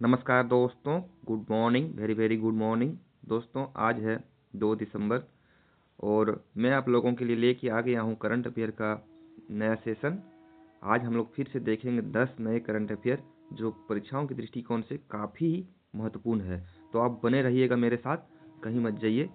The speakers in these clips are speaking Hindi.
नमस्कार दोस्तों, good morning, very very good morning. दोस्तों आज है 2 दिसंबर और मैं आप लोगों के लिए लेके आ गया हूँ करंट अफेयर का नया सेशन। आज हम लोग फिर से देखेंगे 10 नए करंट अफेयर जो परीक्षाओं के दृष्टिकोण से काफ़ी महत्वपूर्ण है। तो आप बने रहिएगा मेरे साथ, कहीं मत जाइए।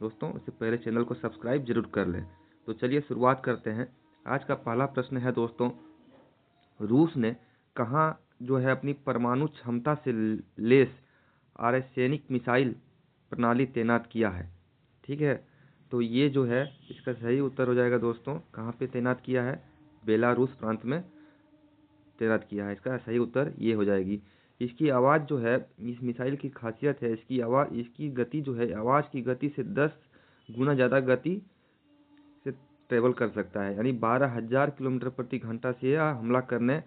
दोस्तों इससे पहले चैनल को सब्सक्राइब जरूर कर लें। तो चलिए शुरुआत करते हैं। आज का पहला प्रश्न है दोस्तों, रूस ने कहाँ जो है अपनी परमाणु क्षमता से लेस आर्सेनिक मिसाइल प्रणाली तैनात किया है। ठीक है, तो ये जो है इसका सही उत्तर हो जाएगा दोस्तों, कहाँ पे तैनात किया है? बेलारूस प्रांत में तैनात किया है। इसका सही उत्तर ये हो जाएगी। इसकी आवाज़ जो है, इस मिसाइल की खासियत है इसकी आवाज़, इसकी गति जो है आवाज़ की गति से 10 गुना ज़्यादा गति से ट्रेवल कर सकता है, यानी 12,000 किलोमीटर प्रति घंटा से यह हमला करने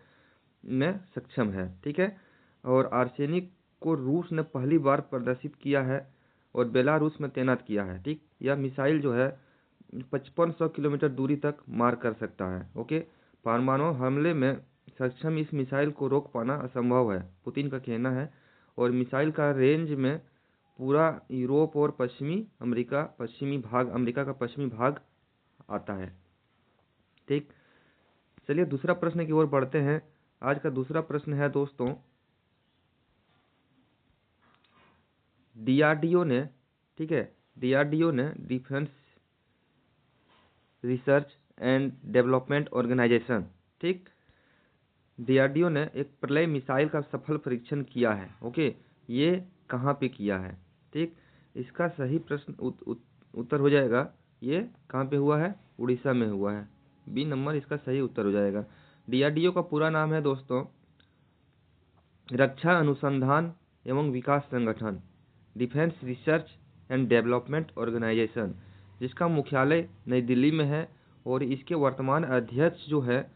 में सक्षम है। ठीक है, और आर्सेनिक को रूस ने पहली बार प्रदर्शित किया है और बेलारूस में तैनात किया है। ठीक, यह मिसाइल जो है 5500 किलोमीटर दूरी तक मार कर सकता है। ओके, परमाणु हमले में सक्षम इस मिसाइल को रोक पाना असंभव है, पुतिन का कहना है। और मिसाइल का रेंज में पूरा यूरोप और अमेरिका का पश्चिमी भाग आता है। ठीक, चलिए दूसरा प्रश्न की ओर बढ़ते हैं। आज का दूसरा प्रश्न है दोस्तों, डीआरडीओ ने, ठीक है, डीआरडीओ ने defence research and development organisation, ठीक, डीआरडीओ ने एक प्रलय मिसाइल का सफल परीक्षण किया है। ओके, ये कहाँ पे किया है? ठीक, इसका सही प्रश्न उत्तर हो जाएगा, ये कहाँ पे हुआ है? उड़ीसा में हुआ है। बी नंबर इसका सही उत्तर हो जाएगा। डीआरडीओ का पूरा नाम है दोस्तों रक्षा अनुसंधान एवं विकास संगठन, defence research and development organisation, जिसका मुख्यालय नई दिल्ली में है। और इसके वर्तमान अध्यक्ष जो है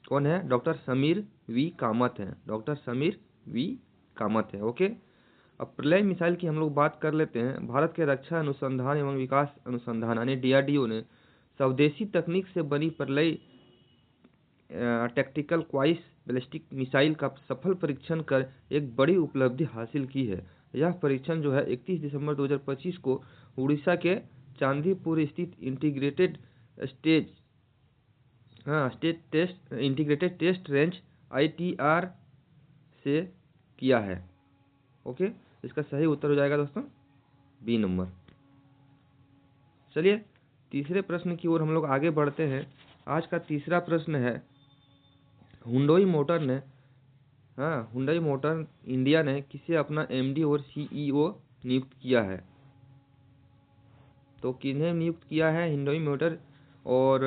कौन है? डॉक्टर समीर वी कामत है। डॉक्टर समीर वी कामत है। ओके, अब प्रलय मिसाइल की हम लोग बात कर लेते हैं। भारत के रक्षा अनुसंधान एवं विकास अनुसंधान यानी डीआरडीओ ने स्वदेशी तकनीक से बनी प्रलय टैक्टिकल क्वाइस बैलिस्टिक मिसाइल का सफल परीक्षण कर एक बड़ी उपलब्धि हासिल की है। यह परीक्षण जो है 31 दिसंबर 2025 को उड़ीसा के चांदीपुर स्थित इंटीग्रेटेड टेस्ट रेंज ITR से किया है। ओके, इसका सही उत्तर हो जाएगा दोस्तों बी नंबर। चलिए तीसरे प्रश्न की ओर हम लोग आगे बढ़ते हैं। आज का तीसरा प्रश्न है, हुंडई मोटर इंडिया ने किसे अपना MD और CEO नियुक्त किया है? तो किन्हें नियुक्त किया है? हुंडई मोटर और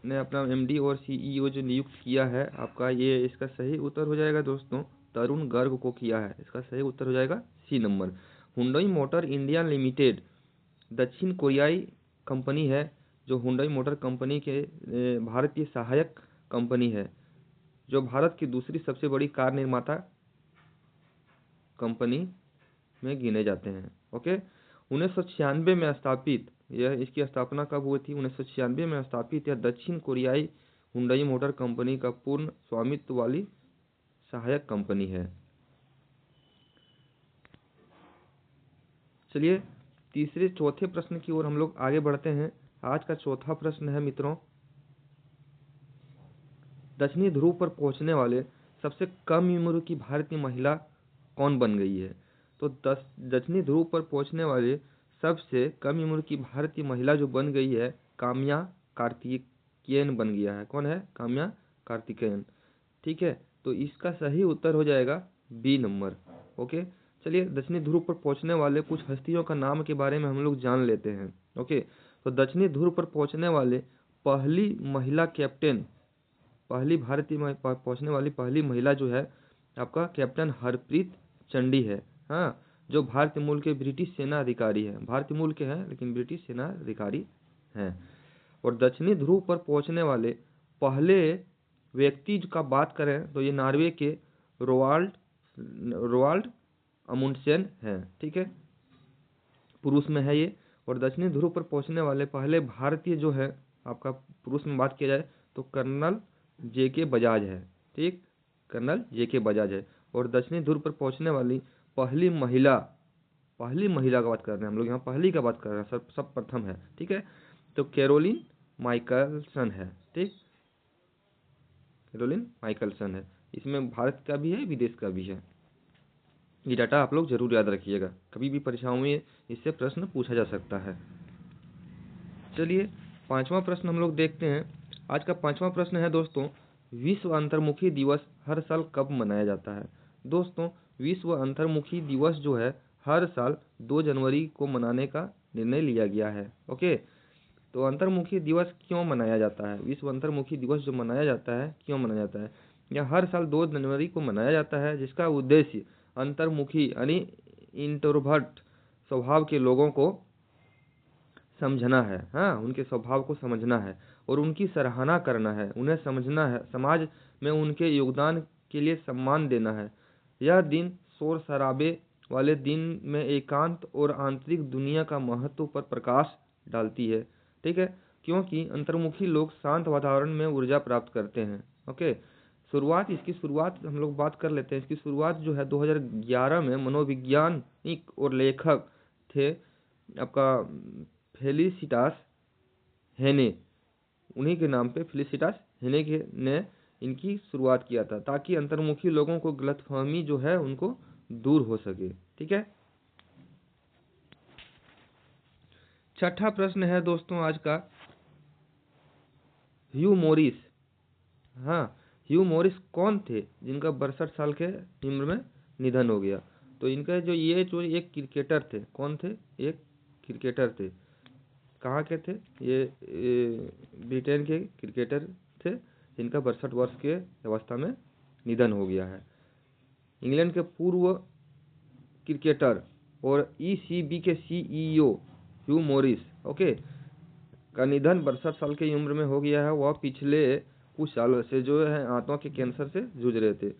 ने अपना MD और CEO जो नियुक्त किया है आपका, ये इसका सही उत्तर हो जाएगा दोस्तों तरुण गर्ग को किया है। इसका सही उत्तर हो जाएगा C number. Hyundai motor India limited दक्षिण कोरियाई कंपनी है, जो हुंडई मोटर कंपनी के भारतीय सहायक कंपनी है, जो भारत की दूसरी सबसे बड़ी कार निर्माता कंपनी में गिने जाते हैं। ओके, 1996 में स्थापित, यह इसकी स्थापना कब हुई थी? 1996 में स्थापित यह दक्षिण कोरियाई हुंडई मोटर कंपनी का पूर्ण स्वामित्व वाली सहायक कंपनी है। चलिए तीसरे चौथे प्रश्न की ओर हम लोग आगे बढ़ते हैं। आज का चौथा प्रश्न है मित्रों, दक्षिणी ध्रुव पर पहुंचने वाले सबसे कम उम्र की भारतीय महिला कौन बन गई है? तो दक्षिणी ध्रुव पर पहुंचने वाले सबसे कम उम्र की भारतीय महिला जो बन गई है, काम्या कार्तिकेयन बन गया है। कौन है? काम्या कार्तिकेयन। ठीक है, तो इसका सही उत्तर हो जाएगा बी नंबर। ओके, चलिए दक्षिणी ध्रुव पर पहुंचने वाले कुछ हस्तियों का नाम के बारे में हम लोग जान लेते हैं। ओके, तो दक्षिणी ध्रुव पर पहुंचने वाले पहली महिला कैप्टन, पहुंचने वाली पहली महिला जो है आपका कैप्टन हरप्रीत चंडी है। हाँ, जो भारतीय मूल के ब्रिटिश सेना अधिकारी है, भारतीय मूल के हैं लेकिन ब्रिटिश सेना अधिकारी हैं। और दक्षिणी ध्रुव पर पहुंचने वाले पहले व्यक्ति का बात करें तो ये नॉर्वे के रोवाल्ड अमुंडसेन है। ठीक है, पुरुष में है ये। और दक्षिणी ध्रुव पर पहुंचने वाले पहले भारतीय जो है आपका पुरुष में बात किया जाए तो कर्नल JK बजाज है। ठीक, कर्नल JK बजाज है। और दक्षिणी ध्रुव पर पहुंचने वाली पहली महिला का बात कर रहे हैं हम लोग यहाँ, पहली का बात कर रहे हैं, सब प्रथम है, ठीक है। तो कैरोलिन माइकलसन है, ठीक, कैरोलिन माइकलसन है। इसमें भारत का भी है, विदेश का भी है। ये डाटा आप लोग जरूर याद रखिएगा, कभी भी परीक्षाओं में इससे प्रश्न पूछा जा सकता है। चलिए 5वां प्रश्न हम लोग देखते हैं। आज का 5वां प्रश्न है दोस्तों, विश्व अंतर्मुखी दिवस हर साल कब मनाया जाता है? दोस्तों विश्व अंतर्मुखी दिवस जो है हर साल 2 जनवरी को मनाने का निर्णय लिया गया है। ओके, तो अंतर्मुखी दिवस क्यों मनाया जाता है? विश्व अंतर्मुखी दिवस जो मनाया जाता है क्यों मनाया जाता है? यह हर साल 2 जनवरी को मनाया जाता है, जिसका उद्देश्य अंतर्मुखी यानी इंट्रोवर्ट स्वभाव के लोगों को समझना है, हाँ, उनके स्वभाव को समझना है और उनकी सराहना करना है, उन्हें समझना है, समाज में उनके योगदान के लिए सम्मान देना है। यह दिन शोर शराबे वाले दिन में एकांत और आंतरिक दुनिया का महत्व पर प्रकाश डालती है, ठीक है, क्योंकि अंतर्मुखी लोग शांत वातावरण में ऊर्जा प्राप्त करते हैं। ओके, इसकी शुरुआत हम लोग बात कर लेते हैं। इसकी शुरुआत जो है 2011 में मनोवैज्ञानिक और लेखक थे आपका फेलिसिटास हेने, उन्हीं के नाम पे फेलिसिटास हेने ने इनकी शुरुआत किया था, ताकि अंतर्मुखी लोगों को गलतफहमी जो है उनको दूर हो सके, ठीक है। 6ठा प्रश्न है दोस्तों आज का, ह्यू मॉरिस, हाँ, ह्यू मॉरिस कौन थे जिनका 62 साल के उम्र में निधन हो गया? तो इनका जो एक क्रिकेटर थे, कौन थे? एक क्रिकेटर थे। कहाँ के थे ये? ब्रिटेन के क्रिकेटर थे, जिनका 62 वर्ष के अवस्था में निधन हो गया है। इंग्लैंड के पूर्व क्रिकेटर और ईसीबी के सीईओ ह्यू मॉरिस, ओके, का निधन 62 साल की उम्र में हो गया है। वह पिछले कुछ सालों से जो है आंतों के कैंसर से जूझ रहे थे।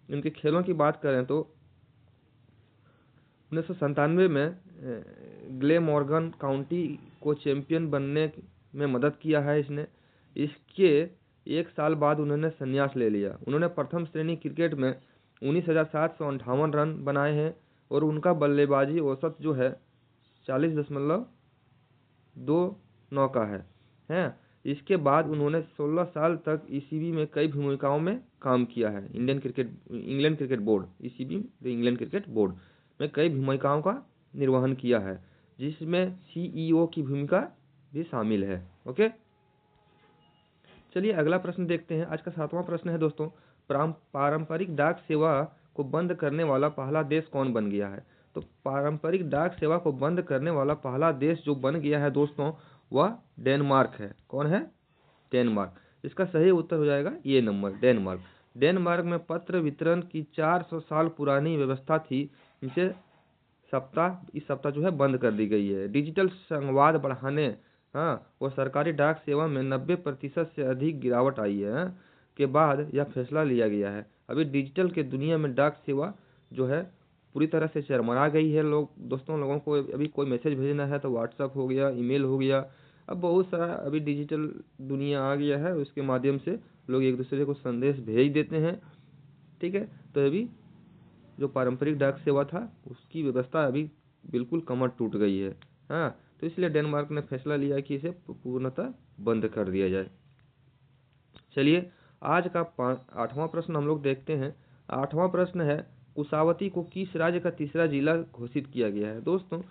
इनके खेलों की बात करें तो 1997 में ग्लेमॉर्गन काउंटी को चैंपियन बनने में मदद किया है इसने। इसके एक साल बाद उन्होंने संन्यास ले लिया। उन्होंने प्रथम श्रेणी क्रिकेट में 19,758 रन बनाए हैं और उनका बल्लेबाजी औसत जो है 40.29 का है। इसके बाद उन्होंने 16 साल तक ईसीबी में कई भूमिकाओं में काम किया है। England cricket board, ECB England cricket board में कई भूमिकाओं का निर्वहन किया है, जिसमें सीईओ की भूमिका भी शामिल है। ओके, चलिए अगला प्रश्न देखते हैं। आज का 7वां प्रश्न है दोस्तों, पारंपरिक डाक सेवा को बंद करने वाला पहला देश कौन बन गया है? तो पारंपरिक डाक सेवा को बंद करने वाला पहला देश जो बन गया है दोस्तों, वह डेनमार्क है। कौन है? डेनमार्क। इसका सही उत्तर हो जाएगा ये नंबर, डेनमार्क। डेनमार्क में पत्र वितरण की 400 साल पुरानी व्यवस्था थी, इसे इस सप्ताह जो है बंद कर दी गई है। डिजिटल संवाद बढ़ाने, हाँ, और सरकारी डाक सेवा में 90% से अधिक गिरावट आई है के बाद यह फैसला लिया गया है। अभी डिजिटल के दुनिया में डाक सेवा जो है पूरी तरह से चरमरा गई है। लोगों को अभी कोई मैसेज भेजना है तो व्हाट्सअप हो गया, ईमेल हो गया, अब बहुत सारा अभी डिजिटल दुनिया आ गया है, उसके माध्यम से लोग एक दूसरे को संदेश भेज देते हैं, ठीक है। तो अभी जो पारंपरिक डाक सेवा था उसकी व्यवस्था अभी बिल्कुल कमर टूट गई है, हाँ, तो इसलिए डेनमार्क ने फैसला लिया कि इसे पूर्णतः बंद कर दिया जाए। चलिए आज का 8वां प्रश्न हम लोग देखते हैं। 8वां प्रश्न है, कुशावती को किस राज्य का तीसरा जिला घोषित किया गया है? दोस्तों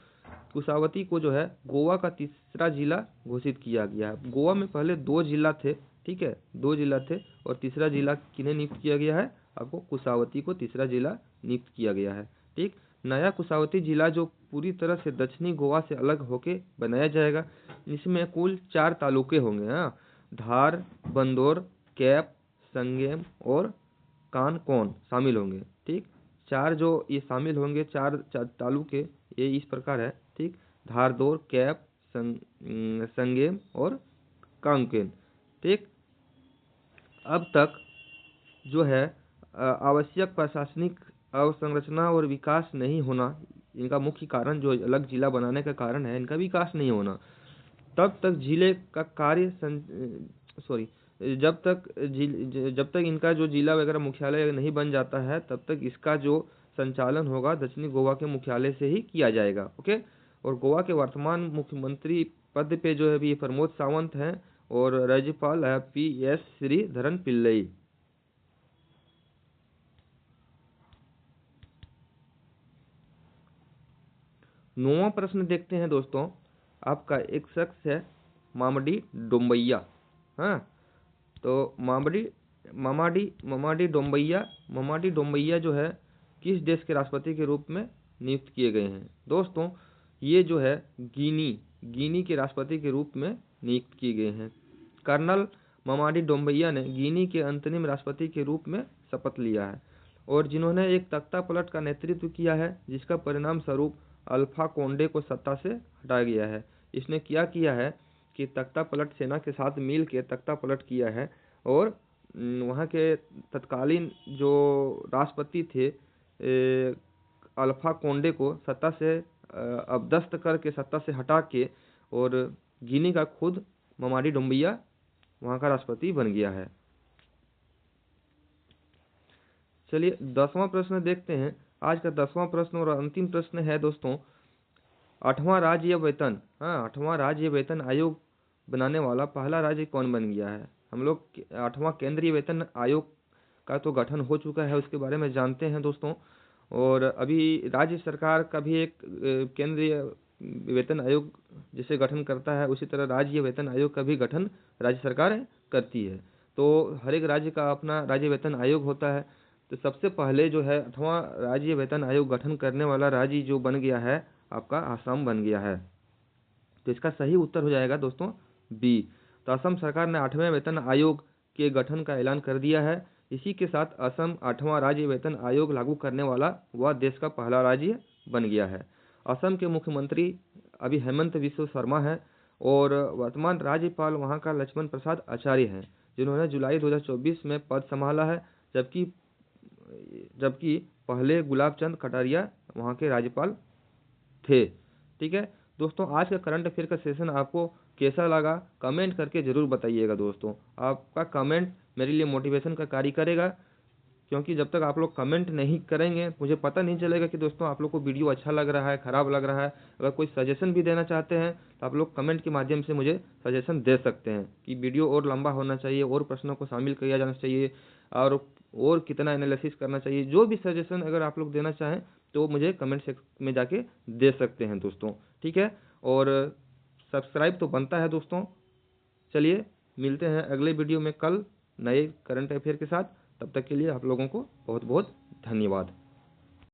कुशावती को जो है गोवा का तीसरा जिला घोषित किया गया है। गोवा में पहले 2 जिला थे, ठीक है, 2 जिला थे, और तीसरा जिला किन्हें नियुक्त किया गया है? आपको कुशावती को तीसरा जिला नियुक्त किया गया है, ठीक। नया कुशावती जिला जो पूरी तरह से दक्षिणी गोवा से अलग होके बनाया जाएगा। इसमें कुल 4 तालुके होंगे, हाँ, धार, बंदौर, कैप, संगेम और कानकोन शामिल होंगे, ठीक। 4 जो ये शामिल होंगे, 4 तालुके ये इस प्रकार है, ठीक, धारदोर, कैप, संगेम और कांकेन, ठीक। अब तक जो है आवश्यक प्रशासनिक अवसंरचना और विकास नहीं होना, इनका मुख्य कारण जो अलग जिला बनाने का कारण है, इनका विकास नहीं होना। तब तक जिले का जब तक इनका जो जिला वगैरह मुख्यालय नहीं बन जाता है तब तक इसका जो संचालन होगा दक्षिणी गोवा के मुख्यालय से ही किया जाएगा। ओके। और गोवा के वर्तमान मुख्यमंत्री पद पे जो है अभी प्रमोद सावंत हैं और राज्यपाल है PS श्रीधरन पिल्लई। नौवां प्रश्न देखते हैं दोस्तों। आपका एक शख्स है मामडी डोम्बैया। हाँ, तो मामाडी डोम्बैया जो है किस देश के राष्ट्रपति के रूप में नियुक्त किए गए हैं? दोस्तों ये जो है गिनी के राष्ट्रपति के रूप में नियुक्त किए गए हैं। कर्नल मामाडी डोम्बैया ने गिनी के अंतरिम राष्ट्रपति के रूप में शपथ लिया है और जिन्होंने एक तख्ता पलट का नेतृत्व किया है जिसका परिणाम स्वरूप अल्फा कोंडे को सत्ता से हटाया गया है। इसने क्या किया है कि तख्ता पलट सेना के साथ मिल के तख्ता पलट किया है और वहाँ के तत्कालीन जो राष्ट्रपति थे अल्फा कोंडे को सत्ता से अपदस्थ करके सत्ता से हटा के और गिनी का खुद मामाडी डोम्बैया वहाँ का राष्ट्रपति बन गया है। चलिए 10वां प्रश्न देखते हैं। आज का 10वां प्रश्न और अंतिम प्रश्न है दोस्तों 8वां राज्य वेतन। हाँ, 8वां राज्य वेतन आयोग बनाने वाला पहला राज्य कौन बन गया है? हम लोग 8वां केंद्रीय वेतन आयोग का तो गठन हो चुका है, उसके बारे में जानते हैं दोस्तों। और अभी राज्य सरकार का भी एक केंद्रीय वेतन आयोग जैसे गठन करता है उसी तरह राज्य वेतन आयोग का भी गठन राज्य सरकार करती है। तो हर एक राज्य का अपना राज्य वेतन आयोग होता है। तो सबसे पहले जो है 8वां राज्य वेतन आयोग गठन करने वाला राज्य जो बन गया है आपका असम बन गया है। तो इसका सही उत्तर हो जाएगा दोस्तों बी। तो असम सरकार ने 8वें वेतन आयोग के गठन का ऐलान कर दिया है। इसी के साथ असम 8वां राज्य वेतन आयोग लागू करने वाला वह देश का पहला राज्य बन गया है। असम के मुख्यमंत्री अभी हेमंत बिस्वा शर्मा है और वर्तमान राज्यपाल वहां का लक्ष्मण प्रसाद आचार्य हैं जिन्होंने जुलाई 2024 में पद संभाला है, जबकि पहले गुलाब चंद कटारिया वहां के राज्यपाल थे। ठीक है दोस्तों, आज का करंट अफेयर का सेशन आपको कैसा लगा कमेंट करके जरूर बताइएगा दोस्तों। आपका कमेंट मेरे लिए मोटिवेशन का कार्य करेगा, क्योंकि जब तक आप लोग कमेंट नहीं करेंगे मुझे पता नहीं चलेगा कि दोस्तों आप लोग को वीडियो अच्छा लग रहा है खराब लग रहा है। अगर कोई सजेशन भी देना चाहते हैं तो आप लोग कमेंट के माध्यम से मुझे सजेशन दे सकते हैं कि वीडियो और लंबा होना चाहिए और प्रश्नों को शामिल किया जाना चाहिए और कितना एनालिसिस करना चाहिए। जो भी सजेशन अगर आप लोग देना चाहें तो मुझे कमेंट सेक्शन में जाके दे सकते हैं दोस्तों। ठीक है, और सब्सक्राइब तो बनता है दोस्तों। चलिए मिलते हैं अगले वीडियो में कल नए करंट अफेयर के साथ। तब तक के लिए आप लोगों को बहुत बहुत धन्यवाद।